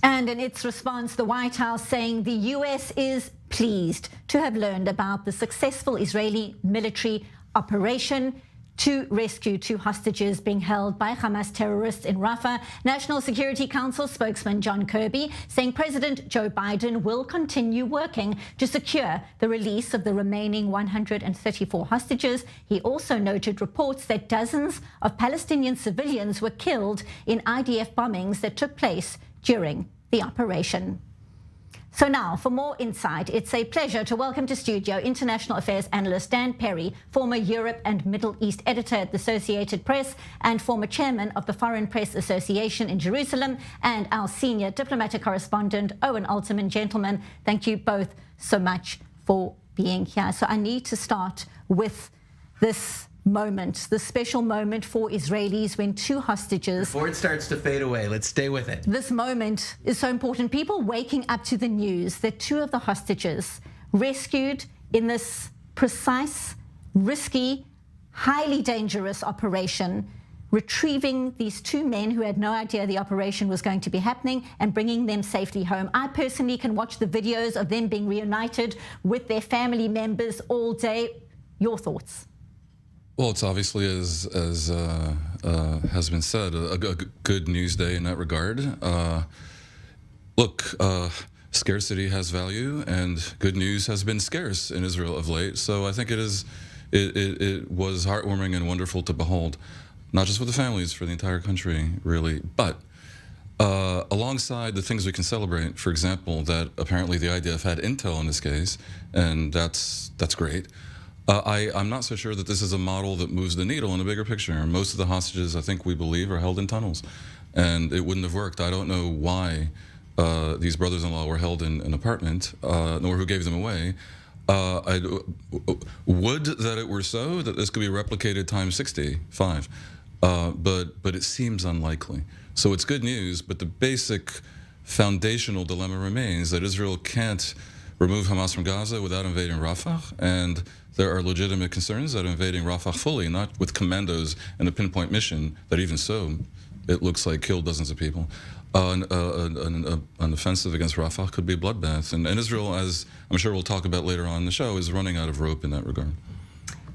And in its response, the White House saying the US is pleased to have learned about the successful Israeli military operation to rescue 2 hostages being held by Hamas terrorists in Rafah. National Security Council spokesman John Kirby saying President Joe Biden will continue working to secure the release of the remaining 134 hostages. He also noted reports that dozens of Palestinian civilians were killed in IDF bombings that took place during the operation. So now, for more insight, it's a pleasure to welcome to studio international affairs analyst Dan Perry, former Europe and Middle East editor at the Associated Press and former chairman of the Foreign Press Association in Jerusalem, and our senior diplomatic correspondent, Owen Alterman. Gentlemen, thank you both so much for being here. So I need to start with this moment, the special moment for Israelis when 2 hostages... Before it starts to fade away, let's stay with it. This moment is so important. People waking up to the news that 2 of the hostages rescued in this precise, risky, highly dangerous operation, retrieving these 2 men who had no idea the operation was going to be happening and bringing them safely home. I personally can watch the videos of them being reunited with their family members all day. Your thoughts? Well, it's obviously, as has been said, a good news day in that regard. Look, scarcity has value, and good news has been scarce in Israel of late. So I think it was heartwarming and wonderful to behold, not just for the families, for the entire country, really. But alongside the things we can celebrate, for example, that apparently the IDF had intel in this case, and that's great. I'm not so sure that this is a model that moves the needle in a bigger picture. Most of the hostages, I think we believe, are held in tunnels, and it wouldn't have worked. I don't know why these brothers-in-law were held in an apartment, nor who gave them away. Would that it were so, that this could be replicated times 65, but it seems unlikely. So it's good news, but the basic foundational dilemma remains that Israel can't remove Hamas from Gaza without invading Rafah, and there are legitimate concerns that invading Rafah fully, not with commandos and a pinpoint mission, that even so, it looks like killed dozens of people. An offensive against Rafah could be a bloodbath. And Israel, as I'm sure we'll talk about later on in the show, is running out of rope in that regard.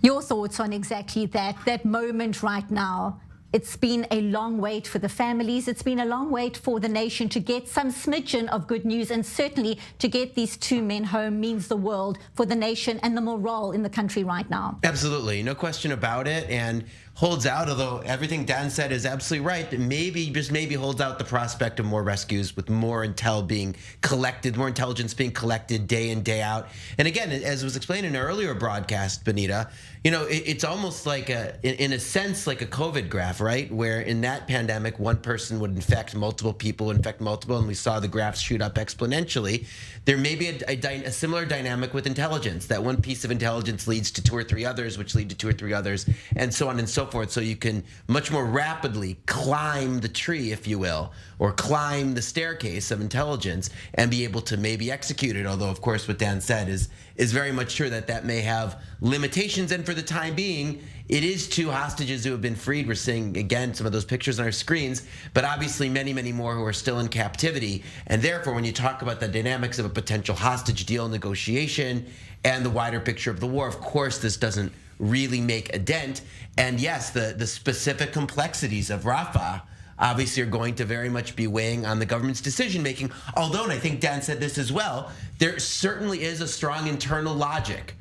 Your thoughts on exactly that moment right now? It's been a long wait for the families. It's been a long wait for the nation to get some smidgen of good news, and certainly to get these 2 men home means the world for the nation and the morale in the country right now. Absolutely, no question about it, and holds out, although everything Dan said is absolutely right, that maybe, just maybe, holds out the prospect of more rescues with more intel being collected, more intelligence being collected day in, day out. And again, as was explained in an earlier broadcast, Benita, you know, it's almost like in a sense, like a COVID graph, right? Where in that pandemic, one person would infect multiple people, and we saw the graphs shoot up exponentially. There may be a similar dynamic with intelligence, that one piece of intelligence leads to 2 or 3 others, which lead to 2 or 3 others, and so on and so forth. So you can much more rapidly climb the tree, if you will, or climb the staircase of intelligence and be able to maybe execute it. Although, of course, what Dan said is very much true, that may have limitations. And for the time being, it is 2 hostages who have been freed. We're seeing, again, some of those pictures on our screens, but obviously many, many more who are still in captivity. And therefore, when you talk about the dynamics of a potential hostage deal negotiation and the wider picture of the war, of course, this doesn't really make a dent. And yes, the specific complexities of Rafah obviously are going to very much be weighing on the government's decision making. Although, and I think Dan said this as well, there certainly is a strong internal logic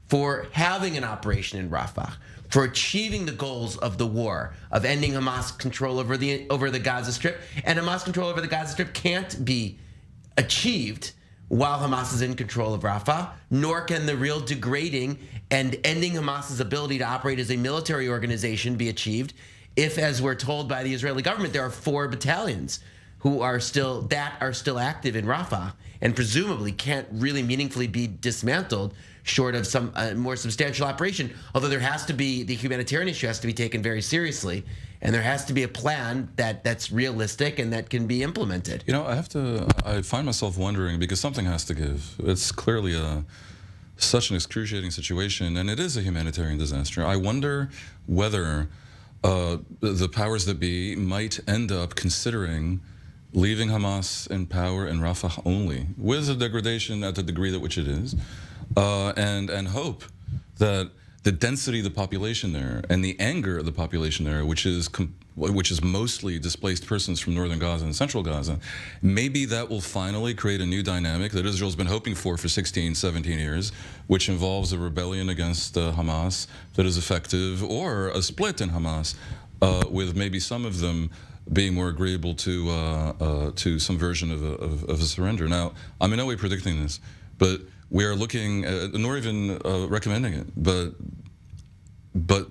for having an operation in Rafah, for achieving the goals of the war, of ending Hamas control over the Gaza Strip. And Hamas control over the Gaza Strip can't be achieved while Hamas is in control of Rafah, nor can the real degrading and ending Hamas's ability to operate as a military organization be achieved if, as we're told by the Israeli government, there are 4 battalions who are still active in Rafah and presumably can't really meaningfully be dismantled short of some more substantial operation. Although there has to be, the humanitarian issue has to be taken very seriously, and there has to be a plan that's realistic and that can be implemented. You know, I find myself wondering, because something has to give. It's clearly such an excruciating situation, and it is a humanitarian disaster. I wonder whether the powers that be might end up considering leaving Hamas in power in Rafah only, with a degradation at the degree at which it is, and hope that the density of the population there and the anger of the population there, which is mostly displaced persons from northern Gaza and central Gaza, maybe that will finally create a new dynamic that Israel's been hoping for 16, 17 years, which involves a rebellion against Hamas that is effective, or a split in Hamas, with maybe some of them being more agreeable to some version of a surrender. Now, I'm in no way predicting this, but we are looking, nor even recommending it, but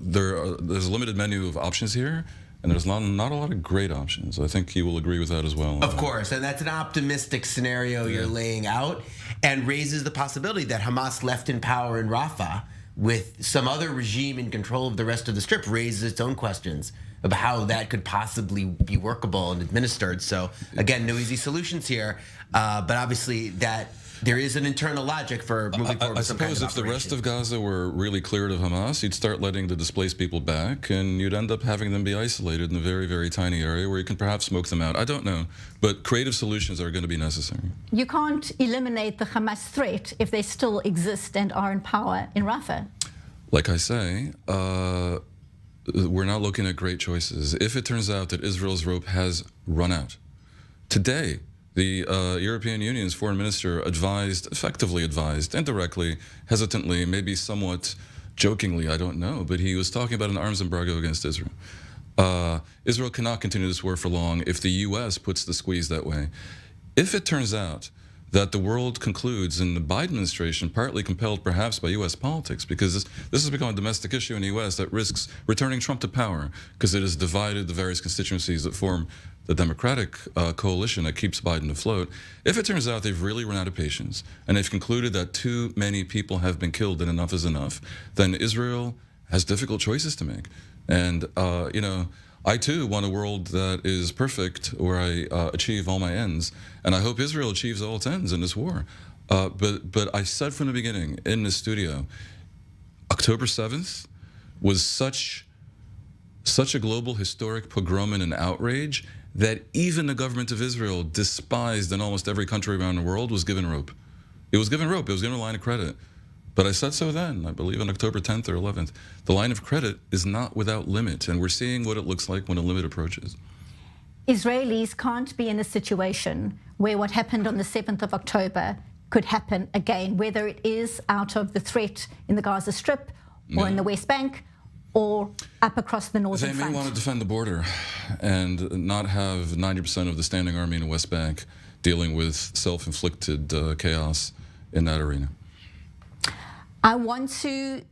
there's a limited menu of options here, and there's not a lot of great options. I think you will agree with that as well. Of course, and that's an optimistic scenario you're laying out, and raises the possibility that Hamas left in power in Rafah with some other regime in control of the rest of the Strip raises its own questions about how that could possibly be workable and administered. So again, no easy solutions here, but obviously that there is an internal logic for moving forward. I suppose if the rest of Gaza were really cleared of Hamas, you'd start letting the displaced people back, and you'd end up having them be isolated in a very, very tiny area where you can perhaps smoke them out. I don't know, but creative solutions are going to be necessary. You can't eliminate the Hamas threat if they still exist and are in power in Rafah. Like I say, we're not looking at great choices. If it turns out that Israel's rope has run out, today, the European Union's foreign minister effectively advised, indirectly, hesitantly, maybe somewhat jokingly, I don't know, but he was talking about an arms embargo against Israel. Israel cannot continue this war for long if the U.S. puts the squeeze that way. If it turns out that the world concludes, and the Biden administration, partly compelled perhaps by U.S. politics, because this has become a domestic issue in the U.S. that risks returning Trump to power, because it has divided the various constituencies that form the Democratic coalition that keeps Biden afloat. If it turns out they've really run out of patience, and they've concluded that too many people have been killed and enough is enough, then Israel has difficult choices to make. And, you know, I too want a world that is perfect, where I achieve all my ends, and I hope Israel achieves all its ends in this war. But I said from the beginning in the studio, October 7th was such a global historic pogrom and an outrage that even the government of Israel, despised in almost every country around the world, was given rope. It was given rope. It was given a line of credit. But I said so then, I believe on October 10th or 11th. The line of credit is not without limit, and we're seeing what it looks like when a limit approaches. Israelis can't be in a situation where what happened on the 7th of October could happen again, whether it is out of the threat in the Gaza Strip or in the West Bank or up across the northern front. They may want to defend the border and not have 90% of the standing army in the West Bank dealing with self-inflicted chaos in that arena. I want to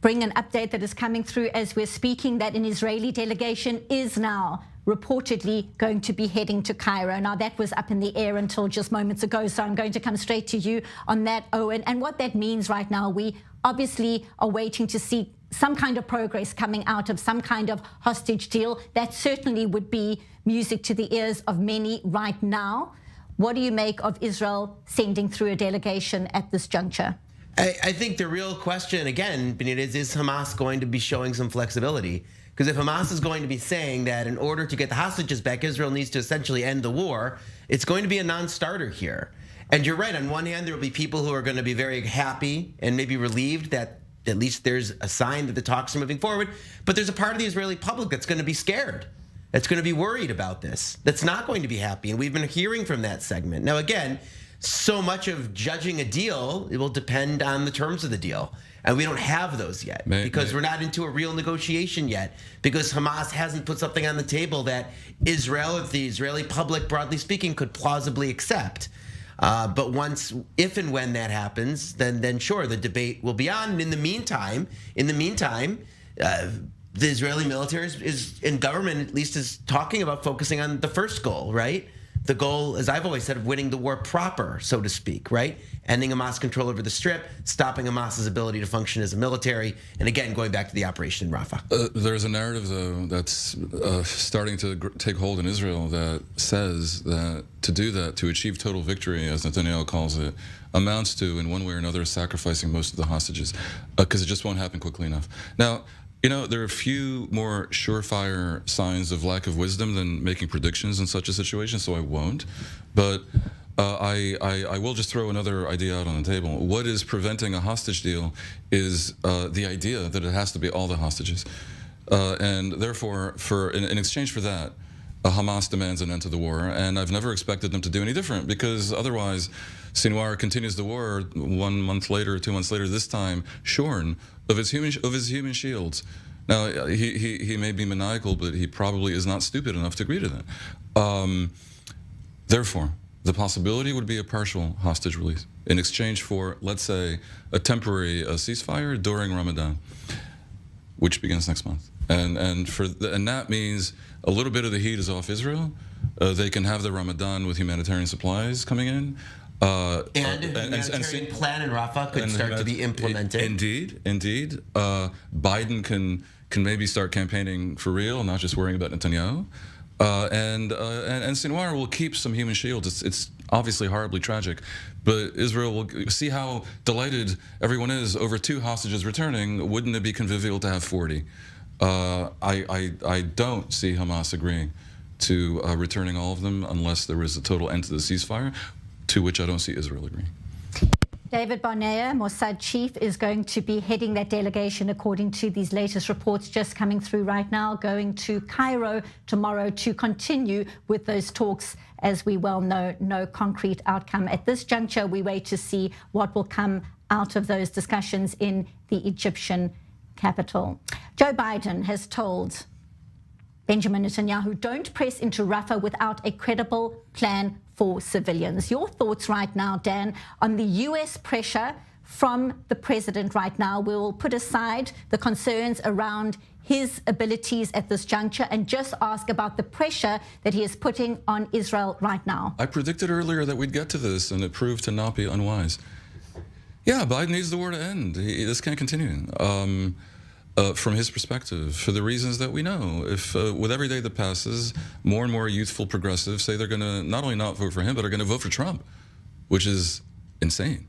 bring an update that is coming through as we're speaking, that an Israeli delegation is now reportedly going to be heading to Cairo. Now, that was up in the air until just moments ago, so I'm going to come straight to you on that, Owen. And what that means right now, we obviously are waiting to see some kind of progress coming out of some kind of hostage deal. That certainly would be music to the ears of many right now. What do you make of Israel sending through a delegation at this juncture? I think the real question, again, Benitez, is Hamas going to be showing some flexibility? Because if Hamas is going to be saying that in order to get the hostages back, Israel needs to essentially end the war, it's going to be a non-starter here. And you're right, on one hand, there will be people who are going to be very happy and maybe relieved that at least there's a sign that the talks are moving forward. But there's a part of the Israeli public that's going to be scared, that's going to be worried about this, that's not going to be happy. And we've been hearing from that segment. Now, again, so much of judging a deal, it will depend on the terms of the deal. And we don't have those yet because we're not into a real negotiation yet, because Hamas hasn't put something on the table that Israel, or the Israeli public, broadly speaking, could plausibly accept. But once, if and when that happens, then sure, the debate will be on. And in the meantime, the Israeli military is in government, at least, is talking about focusing on the first goal, right? The goal, as I've always said, of winning the war proper, so to speak, right? Ending Hamas control over the Strip, stopping Hamas's ability to function as a military, and again, going back to the operation in Rafah. There's a narrative, though, that's starting to take hold in Israel that says that to do that, to achieve total victory, as Netanyahu calls it, amounts to, in one way or another, sacrificing most of the hostages, because it just won't happen quickly enough. Now, You know, there are a few more surefire signs of lack of wisdom than making predictions in such a situation, so I won't. But I will just throw another idea out on the table. What is preventing a hostage deal is the idea that it has to be all the hostages. And therefore, in exchange for that, Hamas demands an end to the war, and I've never expected them to do any different, because otherwise Sinwar continues the war 1 month later, 2 months later, this time shorn of his human shields. Now, he may be maniacal, but he probably is not stupid enough to agree to that. Therefore, the possibility would be a partial hostage release in exchange for, let's say, a temporary ceasefire during Ramadan, which begins next month. And that means a little bit of the heat is off Israel. They can have the Ramadan with humanitarian supplies coming in. And a humanitarian plan in Rafah could start to be implemented. Indeed. Biden can maybe start campaigning for real, not just worrying about Netanyahu. And Sinwar will keep some human shields. It's obviously horribly tragic, but Israel will see how delighted everyone is over 2 hostages returning. Wouldn't it be convivial to have 40? I don't see Hamas agreeing to returning all of them unless there is a total end to the ceasefire, to which I don't see Israel agreeing. David Barnea, Mossad chief, is going to be heading that delegation, according to these latest reports just coming through right now, going to Cairo tomorrow to continue with those talks. As we well know, no concrete outcome at this juncture. We wait to see what will come out of those discussions in the Egyptian capital. Joe Biden has told Benjamin Netanyahu, don't press into Rafah without a credible plan for civilians. Your thoughts right now, Dan, on the US pressure from the president right now? We'll put aside the concerns around his abilities at this juncture and just ask about the pressure that he is putting on Israel right now. I predicted earlier that we'd get to this, and it proved to not be unwise. Yeah, Biden needs the war to end. This can't continue. From his perspective, for the reasons that we know. If with every day that passes, more and more youthful progressives say they're going to not only not vote for him, but are going to vote for Trump, which is insane.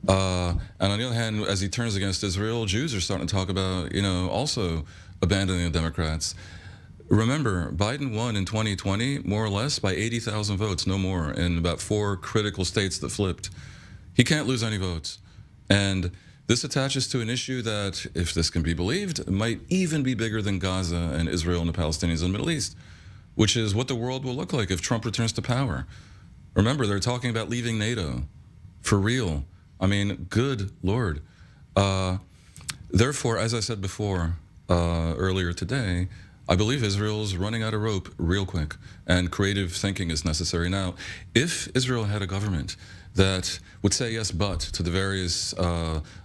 And on the other hand, as he turns against Israel, Jews are starting to talk about, also abandoning the Democrats. Remember, Biden won in 2020, more or less, by 80,000 votes, no more, in about 4 critical states that flipped. He can't lose any votes. And this attaches to an issue that, if this can be believed, might even be bigger than Gaza and Israel and the Palestinians in the Middle East, which is what the world will look like if Trump returns to power. Remember, they're talking about leaving NATO. For real. I mean, good Lord. Therefore, as I said before, earlier today, I believe Israel's running out of rope real quick, and creative thinking is necessary. Now, if Israel had a government that would say yes but to the various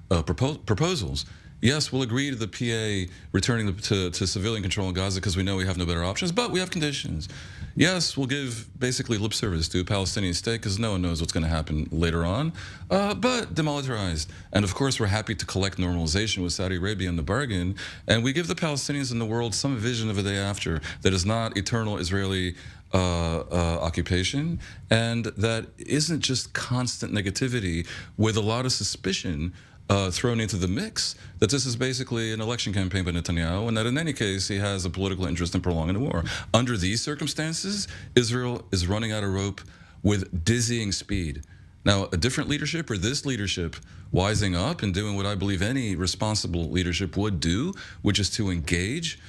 proposals, yes, we'll agree to the PA returning to civilian control in Gaza because we know we have no better options, but we have conditions. Yes, we'll give basically lip service to a Palestinian state because no one knows what's going to happen later on, but demilitarized. And of course, we're happy to collect normalization with Saudi Arabia in the bargain, and we give the Palestinians in the world some vision of a day after that is not eternal Israeli occupation, and that isn't just constant negativity with a lot of suspicion thrown into the mix that this is basically an election campaign by Netanyahu, and that in any case he has a political interest in prolonging the war. Under these circumstances, Israel is running out of rope with dizzying speed. Now, a different leadership, or this leadership, wising up and doing what I believe any responsible leadership would do, which is to engage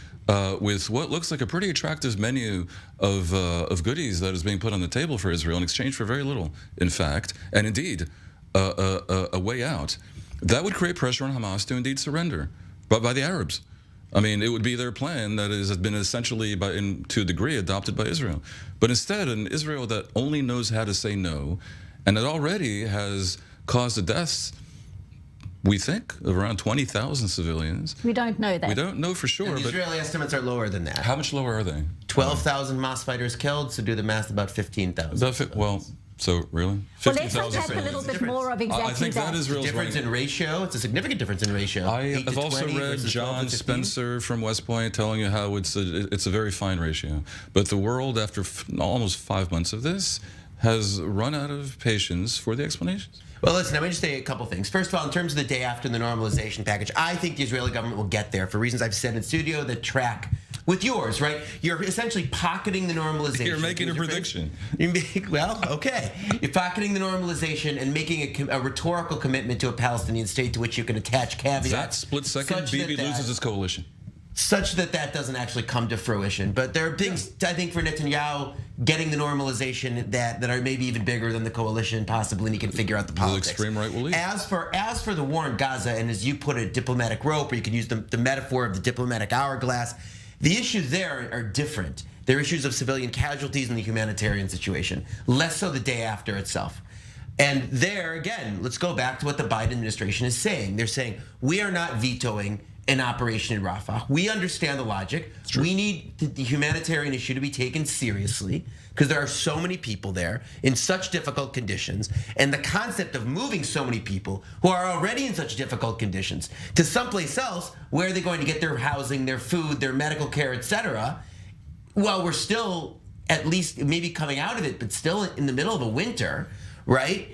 with what looks like a pretty attractive menu of goodies that is being put on the table for Israel in exchange for very little, in fact, and indeed a way out. That would create pressure on Hamas to indeed surrender, but by the Arabs. I mean, it would be their plan that has been essentially, to a degree, adopted by Israel. But instead, an Israel that only knows how to say no, and that already has caused the deaths, we think, of around 20,000 civilians. We don't know that. We don't know for sure. And the Israeli estimates are lower than that. How much lower are they? 12,000 Hamas fighters killed, so do the math, about 15,000. Well, so really? Well, let's unpack a little bit more of exactly I think that is Israel's difference in ratio. It's a significant difference in ratio. I have also read John Spencer from West Point telling you how it's a very fine ratio. But the world, after almost 5 months of this, has run out of patience for the explanations. Well, listen, I'm going to say a couple things. First of all, in terms of the day after the normalization package, I think the Israeli government will get there for reasons I've said in studio that track with yours, right? You're essentially pocketing the normalization. You're making a prediction. Well, okay. You're pocketing the normalization and making a rhetorical commitment to a Palestinian state to which you can attach caveats. That split second, Bibi loses his coalition. Such that doesn't actually come to fruition. But there are things, I think, for Netanyahu getting the normalization that are maybe even bigger than the coalition, possibly, and he can figure out the politics. The extreme right will lead. As for the war in Gaza, and as you put it, diplomatic rope, or you can use the metaphor of the diplomatic hourglass, the issues there are different. They're issues of civilian casualties and the humanitarian situation, less so the day after itself. And there, again, let's go back to what the Biden administration is saying. They're saying, we are not vetoing an operation in Rafah. We understand the logic. We need the humanitarian issue to be taken seriously because there are so many people there in such difficult conditions. And the concept of moving so many people who are already in such difficult conditions to someplace else where they're going to get their housing, their food, their medical care, etc. Well, we're still at least maybe coming out of it, but still in the middle of a winter, right?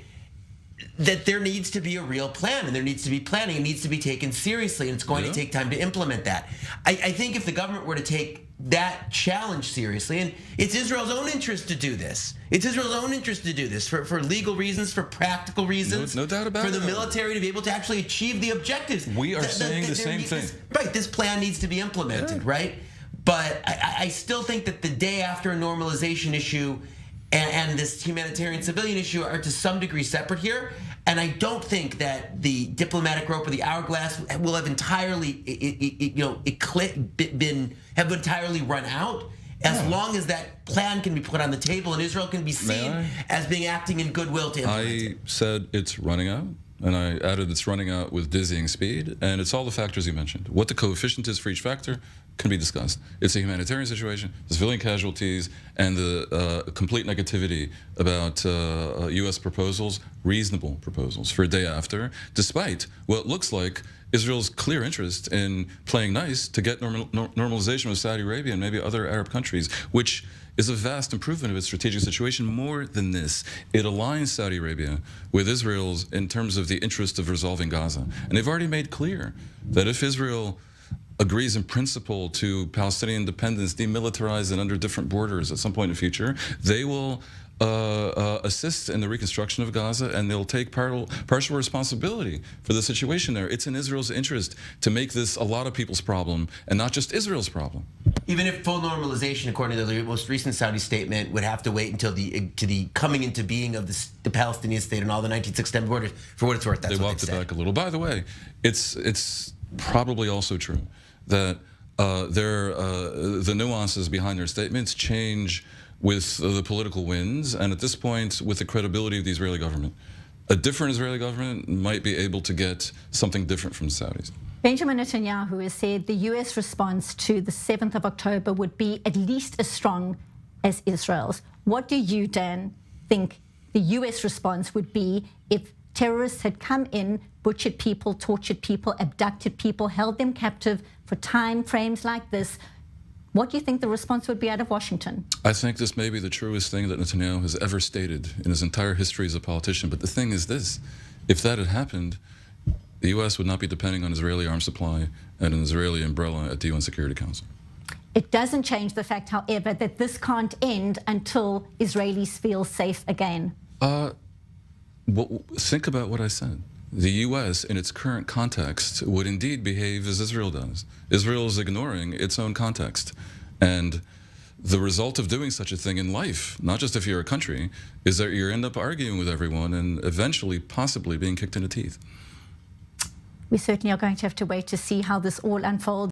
That there needs to be a real plan, and there needs to be planning. It needs to be taken seriously, and it's going to take time to implement that. I think if the government were to take that challenge seriously, and it's Israel's own interest to do this. It's Israel's own interest to do this for legal reasons, for practical reasons. No doubt about it. For the military to be able to actually achieve the objectives. We are saying the same thing. Right, this plan needs to be implemented, right? But I still think that the day after a normalization issue and this humanitarian civilian issue are to some degree separate here. And I don't think that the diplomatic rope or the hourglass will have entirely, have entirely run out as long as that plan can be put on the table and Israel can be seen as being acting in goodwill to implement it. I said it's running out. And I added it's running out with dizzying speed, and it's all the factors you mentioned. What the coefficient is for each factor can be discussed. It's a humanitarian situation, the civilian casualties, and the complete negativity about U.S. proposals, reasonable proposals for a day after, despite what looks like Israel's clear interest in playing nice to get normalization with Saudi Arabia and maybe other Arab countries, which is a vast improvement of its strategic situation. More than this, it aligns Saudi Arabia with Israel's in terms of the interest of resolving Gaza. And they've already made clear that if Israel agrees in principle to Palestinian independence, demilitarized and under different borders at some point in the future, they will assist in the reconstruction of Gaza, and they'll take partial responsibility for the situation there. It's in Israel's interest to make this a lot of people's problem and not just Israel's problem. Even if full normalization, according to the most recent Saudi statement, would have to wait until the coming into being of the Palestinian state and all the 1967 borders, for what it's worth, that's they walked it back a little. By the way, it's probably also true that the nuances behind their statements change with the political winds, and at this point, with the credibility of the Israeli government. A different Israeli government might be able to get something different from the Saudis. Benjamin Netanyahu has said the U.S. response to the 7th of October would be at least as strong as Israel's. What do you, Dan, think the U.S. response would be if terrorists had come in, butchered people, tortured people, abducted people, held them captive for time frames like this? What do you think the response would be out of Washington? I think this may be the truest thing that Netanyahu has ever stated in his entire history as a politician. But the thing is this, if that had happened, the U.S. would not be depending on Israeli arms supply and an Israeli umbrella at the UN Security Council. It doesn't change the fact, however, that this can't end until Israelis feel safe again. Think about what I said. The U.S., in its current context, would indeed behave as Israel does. Israel is ignoring its own context. And the result of doing such a thing in life, not just if you're a country, is that you end up arguing with everyone and eventually possibly being kicked in the teeth. We certainly are going to have to wait to see how this all unfolds.